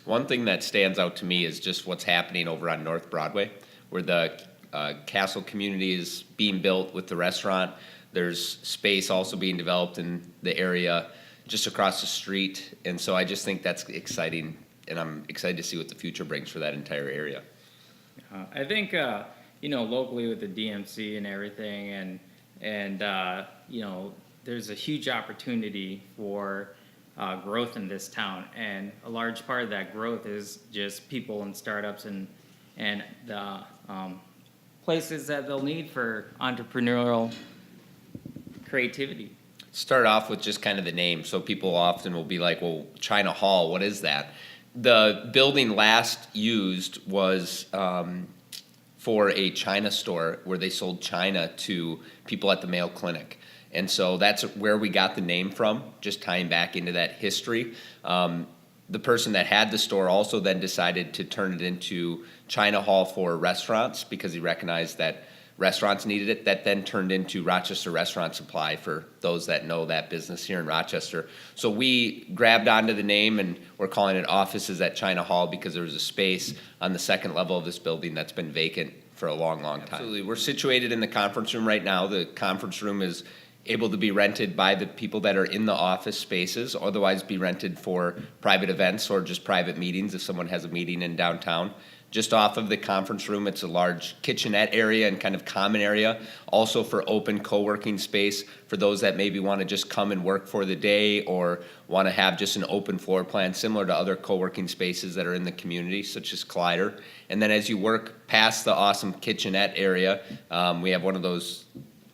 One thing that stands out to me is just what's happening over on North Broadway, where the Castle community is being built with the restaurant. There's space also being developed in the area just across the street. And so I just think that's exciting, and I'm excited to see what the future brings for that entire area. I think, locally with the DMC and everything, and there's a huge opportunity for growth in this town. And a large part of that growth is just people and startups and the places that they'll need for entrepreneurial creativity. Start off with just kind of the name. So people often will be like, well, China Hall, what is that? The building last used was for a China store where they sold China to people at the Mayo Clinic. And so that's where we got the name from, just tying back into that history. The person that had the store also then decided to turn it into China Hall for restaurants because he recognized that restaurants needed it. That then turned into Rochester Restaurant Supply for those that know that business here in Rochester. So we grabbed onto the name and we're calling it Offices at China Hall because there was a space on the second level of this building that's been vacant for a long, long time. Absolutely. We're situated in the conference room right now. The conference room is able to be rented by the people that are in the office spaces, otherwise be rented for private events or just private meetings if someone has a meeting in downtown. Just off of the conference room, it's a large kitchenette area and kind of common area, also for open co-working space for those that maybe want to just come and work for the day or want to have just an open floor plan similar to other co-working spaces that are in the community, such as Collider. And then as you work past the awesome kitchenette area, we have one of those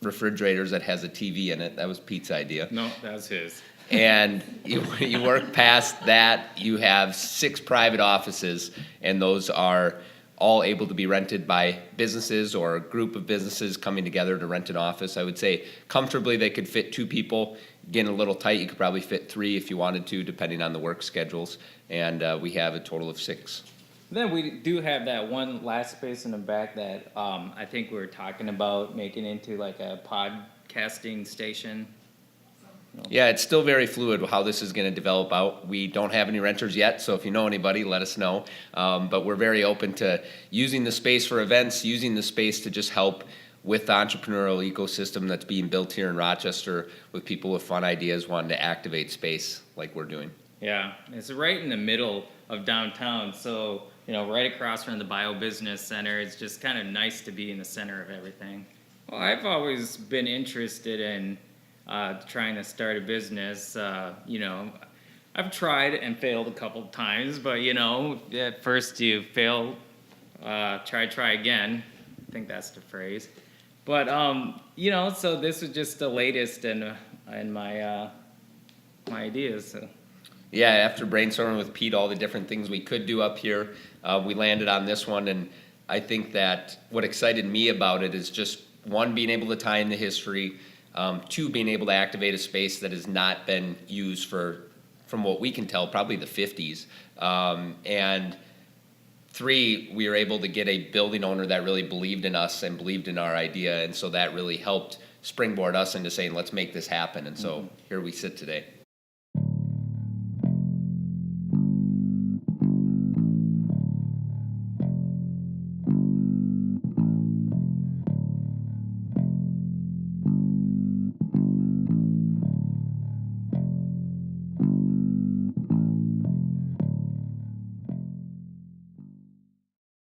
refrigerators that has a TV in it. That was Pete's idea. No, that was his. And you work past that, you have 6 private offices, and those are all able to be rented by businesses or a group of businesses coming together to rent an office. I would say comfortably they could fit 2 people. Getting a little tight, you could probably fit 3 if you wanted to, depending on the work schedules. And we have a total of 6. Then we do have that one last space in the back that I think we were talking about making into like a podcasting station. Yeah, it's still very fluid how this is going to develop out. We don't have any renters yet, so if you know anybody, let us know. But we're very open to using the space for events, using the space to just help with the entrepreneurial ecosystem that's being built here in Rochester with people with fun ideas wanting to activate space like we're doing. Yeah, it's right in the middle of downtown, so right across from the Bio Business Center. It's just kind of nice to be in the center of everything. Well, I've always been interested in trying to start a business. I've tried and failed a couple of times, but at first you fail, try again. I think that's the phrase. But so this was just the latest in my ideas. So. Yeah, after brainstorming with Pete all the different things we could do up here, we landed on this one, and I think that what excited me about it is just, 1, being able to tie in the history, 2, being able to activate a space that has not been used from what we can tell, probably the 50s. And 3, we were able to get a building owner that really believed in us and believed in our idea, and so that really helped springboard us into saying, let's make this happen. And so here we sit today.